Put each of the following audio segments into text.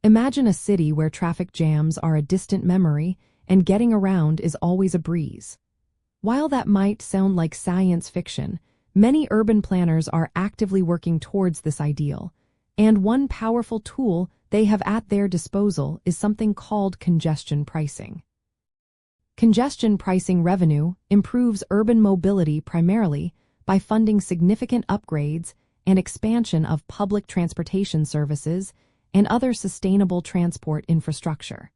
Imagine a city where traffic jams are a distant memory and getting around is always a breeze. While that might sound like science fiction, many urban planners are actively working towards this ideal, and one powerful tool they have at their disposal is something called congestion pricing. Congestion pricing revenue improves urban mobility primarily by funding significant upgrades and expansion of public transportation services and other sustainable transport infrastructure.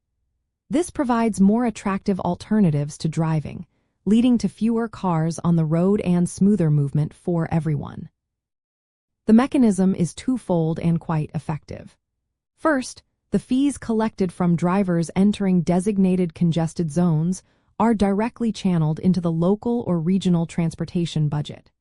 This provides more attractive alternatives to driving, leading to fewer cars on the road and smoother movement for everyone. The mechanism is twofold and quite effective. First, the fees collected from drivers entering designated congested zones are directly channeled into the local or regional transportation budget.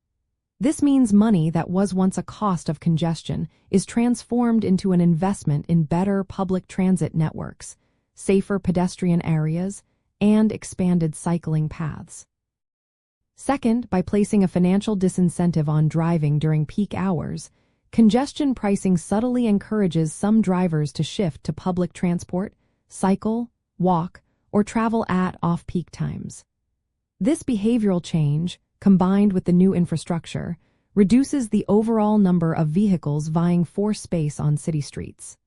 This means money that was once a cost of congestion is transformed into an investment in better public transit networks, safer pedestrian areas, and expanded cycling paths. Second, by placing a financial disincentive on driving during peak hours, congestion pricing subtly encourages some drivers to shift to public transport, cycle, walk, or travel at off-peak times. This behavioral change, combined with the new infrastructure, reduces the overall number of vehicles vying for space on city streets.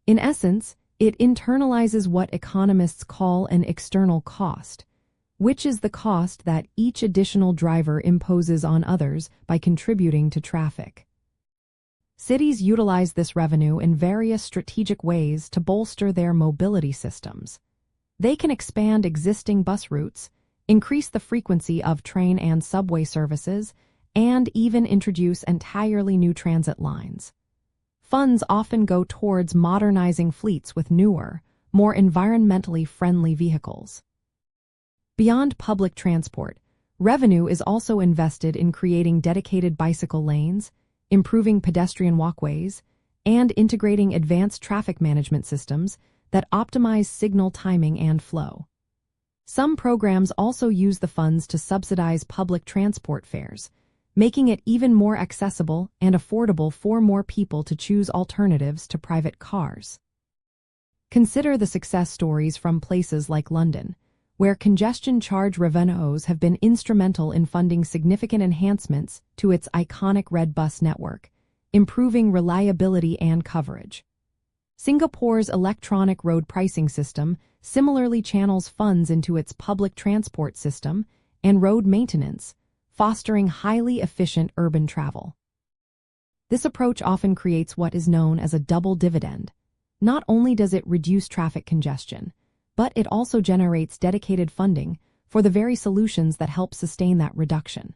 In essence, it internalizes what economists call an external cost, which is the cost that each additional driver imposes on others by contributing to traffic. Cities utilize this revenue in various strategic ways to bolster their mobility systems. They can expand existing bus routes, increase the frequency of train and subway services, and even introduce entirely new transit lines. Funds often go towards modernizing fleets with newer, more environmentally friendly vehicles. Beyond public transport, revenue is also invested in creating dedicated bicycle lanes, improving pedestrian walkways, and integrating advanced traffic management systems that optimize signal timing and flow. Some programs also use the funds to subsidize public transport fares, making it even more accessible and affordable for more people to choose alternatives to private cars. Consider the success stories from places like London, where congestion charge revenues have been instrumental in funding significant enhancements to its iconic red bus network, improving reliability and coverage. Singapore's electronic road pricing system similarly channels funds into its public transport system and road maintenance, fostering highly efficient urban travel. This approach often creates what is known as a double dividend. Not only does it reduce traffic congestion, but it also generates dedicated funding for the very solutions that help sustain that reduction.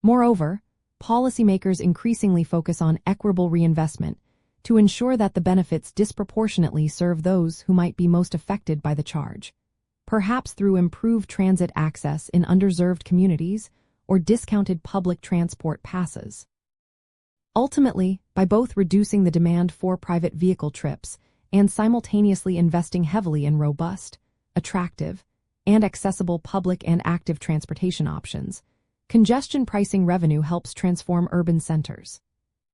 Moreover, policymakers increasingly focus on equitable reinvestment to ensure that the benefits disproportionately serve those who might be most affected by the charge, perhaps through improved transit access in underserved communities or discounted public transport passes. Ultimately, by both reducing the demand for private vehicle trips and simultaneously investing heavily in robust, attractive, and accessible public and active transportation options, congestion pricing revenue helps transform urban centers.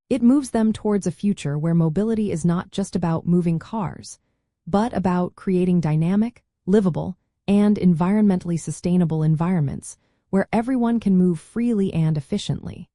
It moves them towards a future where mobility is not just about moving cars, but about creating dynamic, livable, and environmentally sustainable environments where everyone can move freely and efficiently.